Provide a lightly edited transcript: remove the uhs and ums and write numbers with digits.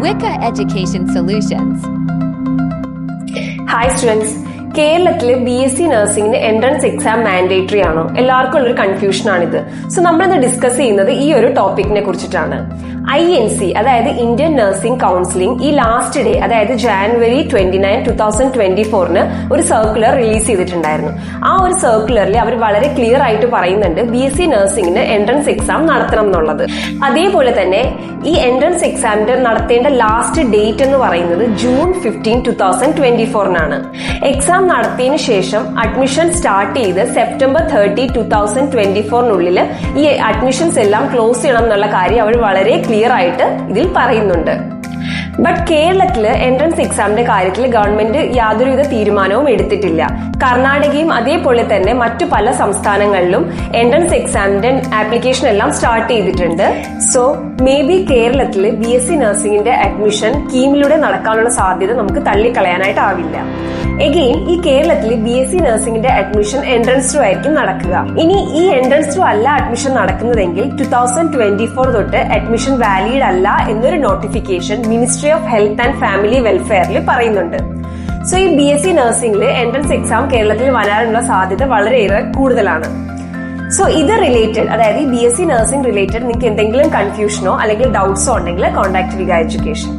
Wicca Education Solutions. Hi students. കേരളത്തില് BSc നഴ്സിംഗിന് entrance exam mandatory ആണോ? എല്ലാവർക്കും ഉള്ളൊരു കൺഫ്യൂഷൻ ആണിത്. സോ നമ്മളിന്ന് ഡിസ്കസ് ചെയ്യുന്നത് ഈ ഒരു ടോപ്പിക്കിനെ കുറിച്ചിട്ടാണ്. INC അതായത് ഇന്ത്യൻ നഴ്സിംഗ് കൗൺസിലിംഗ് ഈ ലാസ്റ്റ് ഡേ അതായത് January 29, 2024 ഒരു സർക്കുലർ റിലീസ് ചെയ്തിട്ടുണ്ടായിരുന്നു. ആ ഒരു സർക്കുലറിൽ അവർ വളരെ ക്ലിയർ ആയിട്ട് പറയുന്നുണ്ട് BSc നഴ്സിംഗിന് എൻട്രൻസ് എക്സാം നടത്തണം എന്നുള്ളത്. അതേപോലെ തന്നെ ഈ എൻട്രൻസ് എക്സാമിന്റെ നടത്തേണ്ട ലാസ്റ്റ് ഡേറ്റ് എന്ന് പറയുന്നത് June 15, 2024 എക്സാം നടത്തിയതിനു ശേഷം അഡ്മിഷൻ സ്റ്റാർട്ട് ചെയ്ത് September 30, 2024 ഈ അഡ്മിഷൻസ് എല്ലാം ക്ലോസ് ചെയ്യണം എന്നുള്ള കാര്യം അവർ വളരെ ക്ലിയർ ആയിട്ട് ഇതിൽ പറയുന്നുണ്ട്. ബട്ട് കേരളത്തില് എൻട്രൻസ് എക്സാമിന്റെ കാര്യത്തിൽ ഗവൺമെന്റ് യാതൊരുവിധ തീരുമാനവും എടുത്തിട്ടില്ല. കർണാടകയും അതേപോലെ തന്നെ മറ്റു പല സംസ്ഥാനങ്ങളിലും എൻട്രൻസ് എക്സാമിന്റെ ആപ്ലിക്കേഷൻ എല്ലാം സ്റ്റാർട്ട് ചെയ്തിട്ടുണ്ട്. സോ മേ ബി കേരളത്തില് BSc നഴ്സിംഗിന്റെ അഡ്മിഷൻ കീമിലൂടെ നടക്കാനുള്ള സാധ്യത നമുക്ക് തള്ളിക്കളയാനായിട്ടാവില്ല. എഗെയിൻ ഈ കേരളത്തിൽ BSc നഴ്സിംഗിന്റെ അഡ്മിഷൻ എൻട്രൻസ് ടു ആയിരിക്കും നടക്കുക. ഇനി ഈ എൻട്രൻസ് ടു അല്ല അഡ്മിഷൻ നടക്കുന്നതെങ്കിൽ 2024 തൊട്ട് അഡ്മിഷൻ വാലിഡ് അല്ല എന്നൊരു notification ministry of health and family വെൽഫെയറിൽ പറയുന്നുണ്ട്. സോ ഈ BSc നഴ്സിംഗിൽ എൻട്രൻസ് എക്സാം കേരളത്തിൽ വരാനുള്ള സാധ്യത വളരെയേറെ കൂടുതലാണ്. സോ ഇത് റിലേറ്റഡ് അതായത് ഈ BSc നഴ്സിംഗ് റിലേറ്റഡ് നിങ്ങൾക്ക് എന്തെങ്കിലും കൺഫ്യൂഷനോ അല്ലെങ്കിൽ ഡൗട്ട്സോ ഉണ്ടെങ്കിൽ കോൺടാക്ട് വിക എഡ്യൂക്കേഷൻ.